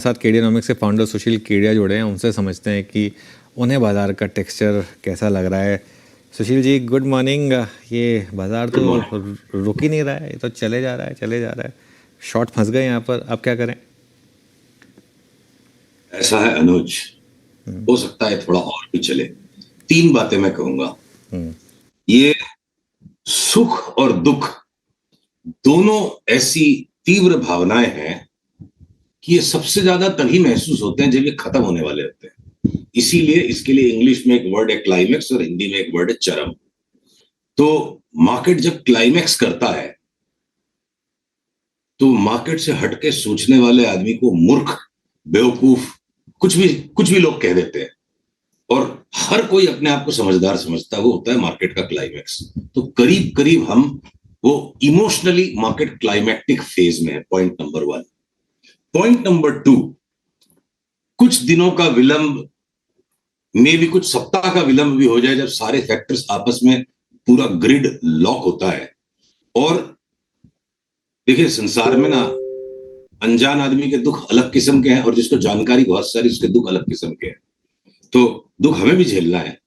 साथ केडियानॉमिक्स के फाउंडर सुशील केडिया जुड़े हैं, उनसे समझते हैं कि उन्हें बाज़ार का टेक्सचर कैसा लग रहा है। Sushil ji, good morning. ये बाज़ार तो रुक ही नहीं रहा है, ये तो चले जा रहा है। शॉर्ट फंस गए यहाँ पर, अब क्या करें? ऐसा है अनुज, हो सकता है थोड़ा और भी चले। तीन बातें मैं कहूंगा। ये सुख और दुख दोनों ऐसी तीव्र भावनाएं हैं कि ये सबसे ज्यादा तभी महसूस होते हैं जब ये खत्म होने वाले होते हैं। इसीलिए इसके लिए इंग्लिश में एक वर्ड है क्लाइमेक्स और हिंदी में एक वर्ड है चरम। तो मार्केट जब क्लाइमेक्स करता है तो मार्केट से हटके सोचने वाले आदमी को मूर्ख, बेवकूफ, कुछ भी लोग कह देते हैं और हर कोई अपने आप को समझदार समझता है। वो होता है मार्केट का क्लाइमेक्स। तो करीब करीब हम वो इमोशनली मार्केट क्लाइमेक्टिक फेज में है। Point number 1। पॉइंट नंबर 2, कुछ दिनों का विलंब में भी, कुछ सप्ताह का विलंब भी हो जाए, जब सारे फैक्टर्स आपस में पूरा ग्रिड लॉक होता है। और देखिए, संसार में ना अनजान आदमी के दुख अलग किस्म के हैं और जिसको जानकारी बहुत सारी, उसके दुख अलग किस्म के हैं। तो दुख हमें भी झेलना है,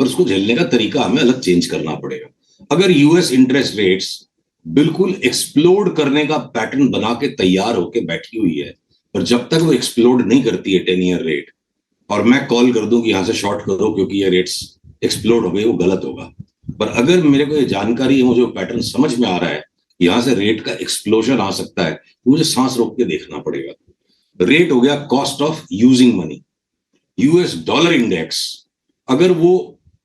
पर उसको झेलने का तरीका हमें अलग चेंज करना पड़ेगा। अगर यूएस इंटरेस्ट रेट्स बिल्कुल एक्सप्लोड करने का पैटर्न बना के तैयार होके बैठी हुई है, पर जब तक वो एक्सप्लोड नहीं करती है 10 ईयर रेट, और मैं कॉल कर दूं कि यहां से शॉर्ट करो क्योंकि ये रेट्स एक्सप्लोड हो गए, वो गलत होगा। पर अगर मेरे को ये जानकारी है, मुझे पैटर्न समझ में आ रहा है, यहां से रेट का एक्सप्लोजन आ सकता है, तो मुझे सांस रोक के देखना पड़ेगा। रेट हो गया cost of using money. US dollar index अगर वो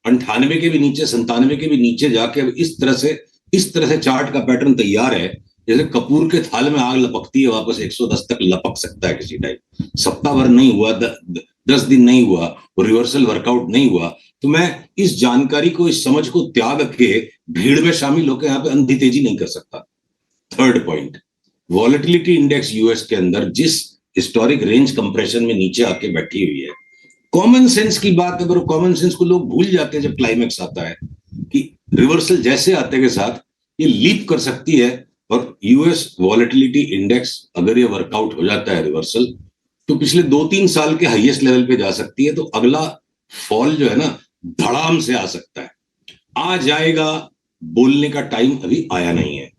98 के भी नीचे, 97 के भी नीचे जाके अब इस तरह से चार्ट का पैटर्न तैयार है, जैसे कपूर के थाल में आग लपकती है, वापस 110 तक लपक सकता है किसी टाइम। सप्ताह भर नहीं हुआ, 10 दिन नहीं हुआ, रिवर्सल वर्कआउट नहीं हुआ, तो मैं इस जानकारी को, इस समझ को त्याग के भीड़ में शामिल होकर यहां पे अंधी तेजी नहीं कर सकता। Third point, volatility index US के अंदर जिस हिस्टोरिक रेंज कंप्रेशन में नीचे आके बैठी हुई है, कॉमन सेंस की बात, अगर कॉमन सेंस को लोग भूल जाते हैं जब क्लाइमेक्स आता है, कि रिवर्सल जैसे आते के साथ ये लीप कर सकती है। और यूएस वॉलेटिलिटी इंडेक्स अगर ये वर्कआउट हो जाता है रिवर्सल, तो पिछले 2-3 साल के हाईएस्ट लेवल पे जा सकती है। तो अगला फॉल जो है ना, धड़ाम से आ सकता है। आ जाएगा बोलने का टाइम अभी आया नहीं है,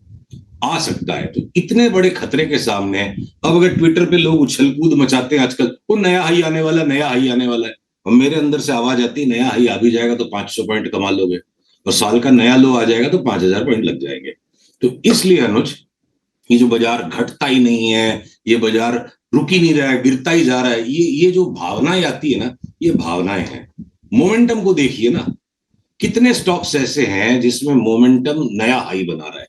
आ सकता है। तो इतने बड़े खतरे के सामने अब अगर ट्विटर पे लोग उछल कूद मचाते हैं आजकल, वो नया हाई आने वाला, नया हाई आने वाला है, और मेरे अंदर से आवाज आती है, नया हाई आ भी जाएगा तो 500 पॉइंट कमा लोगे, और साल का नया लो आ जाएगा तो 5000 पॉइंट लग जाएंगे। तो इसलिए अनुज, ये जो बाजार घटता ही नहीं है, ये बाजार रुक ही नहीं रहा है, गिरता ही जा रहा है, ये जो भावनाएं आती है ना, ये भावनाएं हैं। मोमेंटम को देखिए ना, कितने स्टॉक्स ऐसे हैं जिसमें मोमेंटम नया हाई बना रहा है।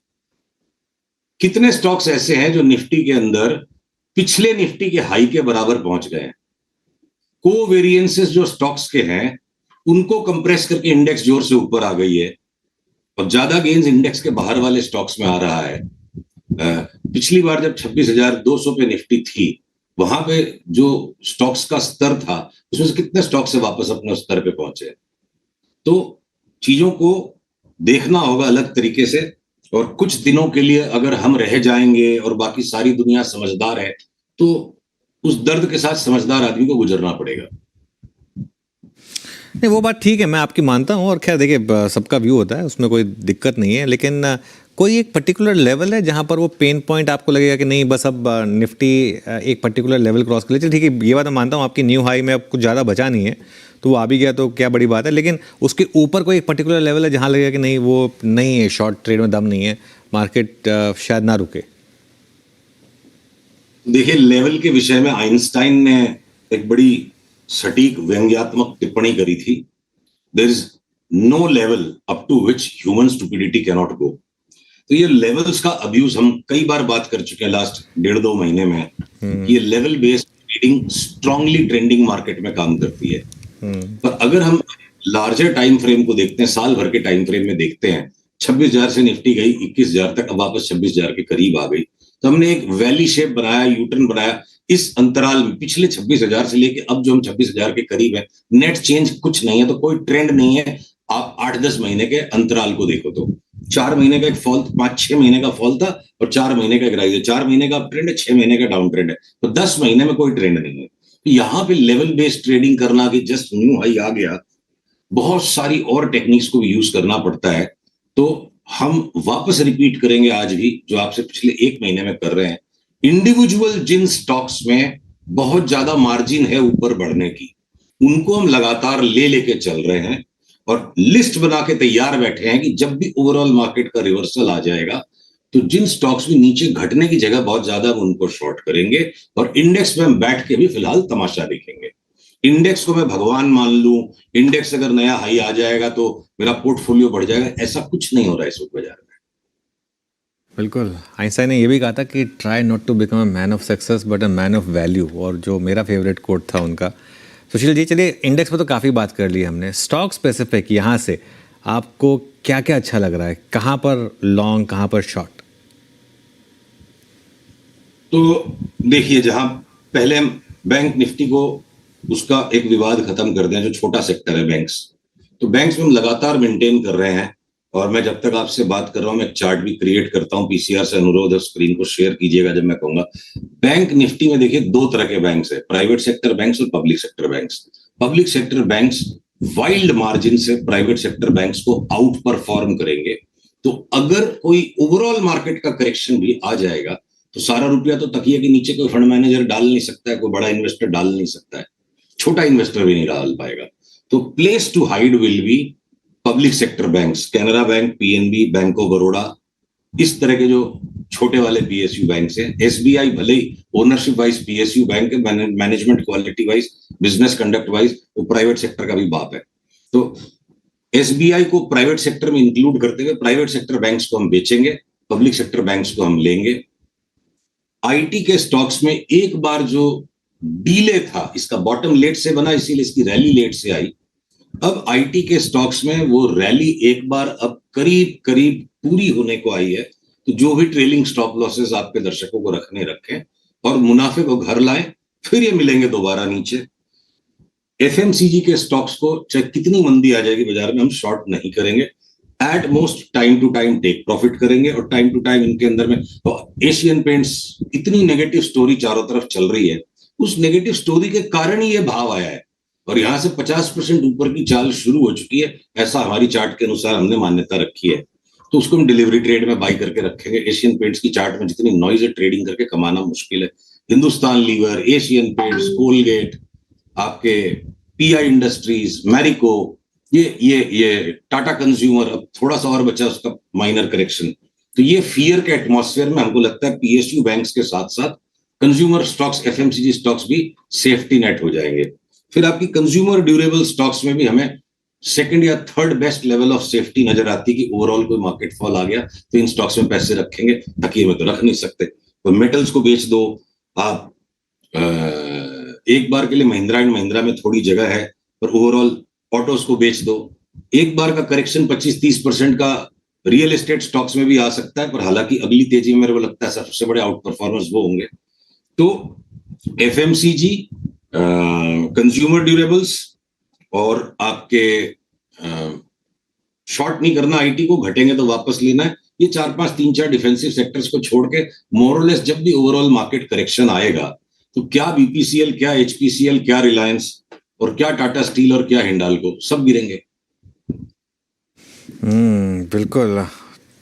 कितने स्टॉक्स ऐसे हैं जो निफ्टी के अंदर पिछले निफ्टी के हाई के बराबर पहुंच गए हैं। कोवेरिएंसेस जो स्टॉक्स के हैं, उनको कंप्रेस करके इंडेक्स जोर से ऊपर आ गई है, और ज्यादा गेन्स इंडेक्स के बाहर वाले स्टॉक्स में आ रहा है। पिछली बार जब 26,200 पे निफ्टी थी, वहां पे जो स्टॉक्स का स्तर था, उसमें से कितने स्टॉक से वापस अपने स्तर पे पहुंचे। तो चीजों को देखना होगा अलग तरीके से, और कुछ दिनों के लिए अगर हम रह जाएंगे और बाकी सारी दुनिया समझदार है, तो उस दर्द के साथ समझदार आदमी को गुजरना पड़ेगा। नहीं, वो बात ठीक है, मैं आपकी मानता हूँ। और खैर देखिए, सबका व्यू होता है, उसमें कोई दिक्कत नहीं है। लेकिन कोई एक पर्टिकुलर लेवल है जहाँ पर वो पेन पॉइंट आपको लगेगा कि नहीं, बस अब निफ्टी एक पर्टिकुलर लेवल क्रॉस कर ले। ठीक है, ये बात मैं मानता हूँ, आपकी न्यू हाई में अब कुछ ज़्यादा बचा नहीं है, तो वो आ भी गया तो क्या बड़ी बात है। लेकिन उसके ऊपर कोई एक पर्टिकुलर लेवल है जहाँ लगेगा कि नहीं, वो नहीं है, शॉर्ट ट्रेड में दम नहीं है, मार्केट शायद ना रुके। देखिए, लेवल के विषय में आइंस्टाइन ने एक बड़ी सटीक व्यंग्यात्मक टिप्पणी करी थी। There is no level up to which human stupidity can not go. तो ये लेवल्स का अब्यूज हम कई बार बात कर चुके हैं लास्ट 1.5-2 महीने में। ये level based trading strongly trending market में काम करती है। पर अगर हम लार्जर टाइम फ्रेम को देखते हैं, साल भर के टाइम फ्रेम में देखते हैं, 26,000 से निफ्टी गई 21,000 तक, अब वापस 26,000 के करीब आ गई। तो हमने एक वैली शेप बनाया, यूटर्न बनाया। इस अंतराल में पिछले 26,000 से लेके अब जो हम 26,000 के करीब है, नेट चेंज कुछ नहीं है, तो कोई ट्रेंड नहीं है। आप 8-10 महीने के अंतराल को देखो तो 4 महीने का एक फॉल, 5-6 महीने का फॉल था और 4 महीने का एक राइज है। 4 महीने का ट्रेंड है, 6 महीने का डाउन ट्रेंड है, तो 10 महीने में कोई ट्रेंड नहीं है। तो यहाँ पे लेवल बेस्ड ट्रेडिंग करना कि जस्ट न्यू हाई आ गया, बहुत सारी और टेक्निक्स को भी यूज करना पड़ता है। तो हम वापस रिपीट करेंगे आज भी जो आपसे पिछले 1 महीने में कर रहे हैं। इंडिविजुअल जिन स्टॉक्स में बहुत ज्यादा मार्जिन है ऊपर बढ़ने की, उनको हम लगातार ले लेके चल रहे हैं और लिस्ट बना के तैयार बैठे हैं कि जब भी ओवरऑल मार्केट का रिवर्सल आ जाएगा तो जिन स्टॉक्स में नीचे घटने की जगह बहुत ज्यादा, हम उनको शॉर्ट करेंगे और इंडेक्स में हम बैठ के भी फिलहाल तमाशा देखेंगे। इंडेक्स को मैं भगवान मान लूं, इंडेक्स अगर नया हाई आ जाएगा तो मेरा पोर्टफोलियो बढ़ जाएगा, ऐसा कुछ नहीं हो रहा है इस वक्त बाजार में। बिल्कुल, आइंस्टाइन ने ये भी कहा था कि try not to become a man of success but a man of value, और जो मेरा फेवरेट कोट था उनका। सुशील जी, चलिए इंडेक्स पर तो काफ़ी बात कर ली हमने, स्टॉक स्पेसिफिक यहाँ से आपको क्या क्या अच्छा लग रहा है, कहाँ पर लॉन्ग, कहाँ पर शॉर्ट? तो देखिए, जहां पहले हम बैंक निफ्टी को, उसका एक विवाद खत्म कर दें, जो छोटा सेक्टर है बैंक्स, तो बैंक्स में हम लगातार मेंटेन कर रहे हैं। और मैं जब तक आपसे बात कर रहा हूं, मैं एक चार्ट भी क्रिएट करता हूं, पीसीआर से अनुरोध है, स्क्रीन को शेयर कीजिएगा जब मैं कहूंगा। बैंक निफ्टी में देखिए 2 तरह के बैंक्स है, प्राइवेट सेक्टर बैंक्स और public sector banks. Public sector banks wild margin से प्राइवेट सेक्टर बैंक्स को आउट परफॉर्म करेंगे। तो अगर कोई ओवरऑल मार्केट का करेक्शन भी आ जाएगा तो सारा रुपया तो तकिए के नीचे कोई फंड मैनेजर डाल नहीं सकता है, कोई बड़ा इन्वेस्टर डाल नहीं सकता है, छोटा इन्वेस्टर भी नहीं डाल पाएगा। तो place to hide will be public sector banks, Canara bank, PNB, bank of Baroda, इस तरह के जो छोटे वाले पीएसयू बैंक हैं। एसबीआई भले ही ओनरशिप वाइज पीएसयू बैंक है, management quality wise, business conduct wise वो प्राइवेट सेक्टर का भी बाप है। तो एसबीआई को प्राइवेट सेक्टर में इंक्लूड करते हुए प्राइवेट सेक्टर बैंक्स को हम बेचेंगे, पब्लिक सेक्टर बैंक्स को हम लेंगे। आईटी के स्टॉक्स में एक बार जो डीले था, इसका बॉटम लेट से बना इसीलिए इसकी रैली लेट से आई। अब आईटी के स्टॉक्स में वो रैली एक बार अब करीब करीब पूरी होने को आई है। तो जो भी ट्रेलिंग स्टॉप लॉसेस आपके दर्शकों को रखने रखें और मुनाफे को घर लाएं, फिर ये मिलेंगे दोबारा नीचे। एफएमसीजी के स्टॉक्स को चाहे कितनी मंदी आ जाएगी बाजार में, हम शॉर्ट नहीं करेंगे। At most time to time take profit करेंगे और टाइम टू टाइम इनके अंदर में। तो एशियन पेंट्स, इतनी नेगेटिव स्टोरी चारों तरफ चल रही है, उस नेगेटिव स्टोरी के कारण ही ये भाव आया है और यहां से 50% ऊपर की चाल शुरू हो चुकी है, ऐसा हमारी चार्ट के अनुसार हमने मान्यता रखी है। तो उसको हम डिलीवरी ट्रेड में बाई करके रखेंगे। एशियन पेंट्स की चार्ट में जितनी नॉइज है, ट्रेडिंग करके कमाना मुश्किल है। Hindustan Lever, Asian Paints, Colgate, आपके पीआई इंडस्ट्रीज, मैरिको, ये टाटा कंज्यूमर, अब थोड़ा सा और बचा उसका माइनर करेक्शन। तो ये फियर के एटमॉस्फेयर में हमको लगता है पीएसयू बैंक्स के साथ साथ कंज्यूमर स्टॉक्स, एफएमसीजी स्टॉक्स भी सेफ्टी नेट हो जाएंगे। फिर आपकी कंज्यूमर ड्यूरेबल स्टॉक्स में भी हमें सेकंड या third best level of safety नजर आती है कि ओवरऑल कोई मार्केट फॉल आ गया तो इन स्टॉक्स में पैसे रखेंगे, तकिए में तो रख नहीं सकते। तो मेटल्स को बेच दो आप, एक बार के लिए महिंद्रा एंड महिंद्रा में थोड़ी जगह है, पर ओवरऑल ऑटोस को बेच दो। एक बार का करेक्शन 25-30% का रियल एस्टेट स्टॉक्स में भी आ सकता है, पर हालांकि अगली तेजी में मेरे को लगता है सबसे बड़े आउट परफॉर्मर्स वो होंगे। तो एफएमसीजी, कंज्यूमर ड्यूरेबल्स और आपके शॉर्ट नहीं करना आईटी को, घटेंगे तो वापस लेना है। ये 4-5, 3-4 डिफेंसिव सेक्टर्स को छोड़ के मोरलेस जब भी ओवरऑल मार्केट करेक्शन आएगा तो क्या बीपीसीएल, क्या एचपीसीएल, क्या रिलायंस और क्या टाटा स्टील और क्या हिंडाल्को, सब गिरेंगे। बिल्कुल।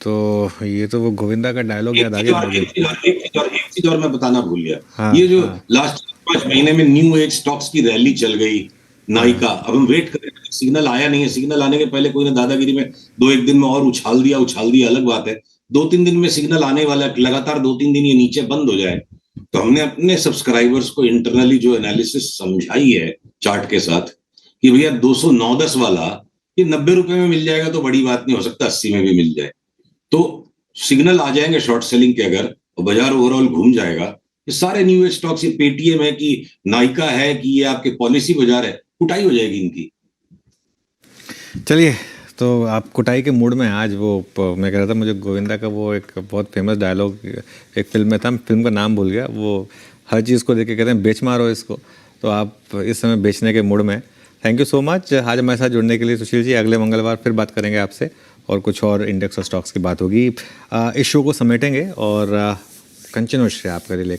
तो ये तो वो गोविंदा का डायलॉग याद आ गया मुझे। एक चीज और मैं बताना भूल गया। हाँ, ये जो हाँ। लास्ट 5 महीने में न्यू एज स्टॉक्स की रैली चल गई, नायिका, अब हम वेट कर रहे हैं, सिग्नल आया नहीं है। सिग्नल आने के पहले कोई ने दादागिरी में 2-1 दिन में और उछाल दिया अलग बात है। 2-3 दिन में सिग्नल आने वाला है, लगातार 2-3 दिन ये नीचे बंद हो जाए तो हमने अपने सब्सक्राइबर्स को इंटरनली जो एनालिसिस समझाई है चार्ट के साथ कि भैया 209-10 वाला ये 90 रुपए में मिल जाएगा तो बड़ी बात नहीं, हो सकता 80 में भी मिल जाए। तो सिग्नल आ जाएंगे शॉर्ट सेलिंग के अगर, और बाजार ओवरऑल घूम जाएगा। ये सारे न्यू एज स्टॉक्स, ये पेटीएम है कि नायका है कि ये आपके पॉलिसी बाजार है, कुटाई हो जाएगी इनकी। चलिए, तो आप कुटाई के मूड में आज मैं कह रहा था, मुझे गोविंदा का वो एक बहुत फेमस डायलॉग एक फिल्म में था, फिल्म का नाम भूल गया, वो हर चीज़ को देख के कहते हैं बेच मारो इसको। तो आप इस समय बेचने के मूड में। थैंक यू सो मच आज हमारे साथ जुड़ने के लिए सुशील जी। अगले मंगलवार फिर बात करेंगे आपसे और कुछ और इंडेक्स और स्टॉक्स की बात होगी। इस शो को समेटेंगे और कंचन और श्रेया आपका रिले